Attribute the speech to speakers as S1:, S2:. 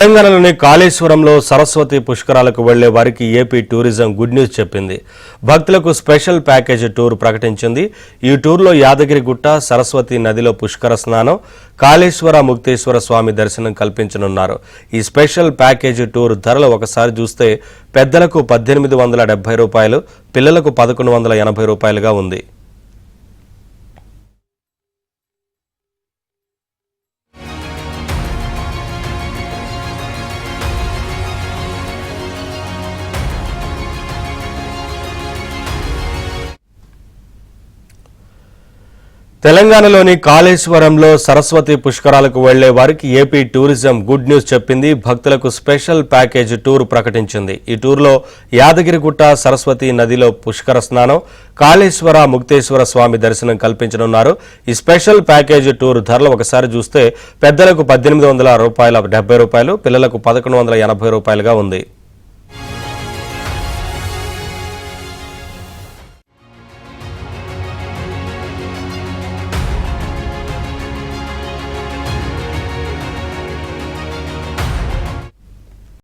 S1: తెలంగాణలోని కాళేశ్వరంలో సరస్వతి పుష్కరాలకు వెళ్లే వారికి ఏపీ టూరిజం గుడ్ న్యూస్ చెప్పింది. భక్తులకు స్పెషల్ ప్యాకేజీ టూర్ ప్రకటించింది. ఈ టూర్లో యాదగిరిగుట్ట, సరస్వతి నదిలో పుష్కర స్నానం, కాళేశ్వర ముక్తేశ్వర స్వామి దర్శనం కల్పించనున్నారు. ఈ స్పెషల్ ప్యాకేజీ టూర్ ధరలు ఒకసారి చూస్తే పెద్దలకు 1870 రూపాయలు, పిల్లలకు 1180 రూపాయలుగా ఉంది. తెలంగాణలోని కాళేశ్వరంలో సరస్వతి పుష్కరాలకు వెళ్లే వారికి ఏపీ టూరిజం గుడ్ న్యూస్ చెప్పింది. భక్తులకు స్పెషల్ ప్యాకేజ్ టూర్ ప్రకటించింది. ఈ టూర్లో యాదగిరిగుట్ట, సరస్వతి నదిలో పుష్కర స్నానం, కాళేశ్వర ముక్తేశ్వర స్వామి దర్శనం కల్పించనున్నారు. ఈ స్పెషల్ ప్యాకేజ్ టూర్ ధరలు ఒకసారి చూస్తే పెద్దలకు 1870 రూపాయలు, పిల్లలకు 1180 రూపాయలుగా ఉంది.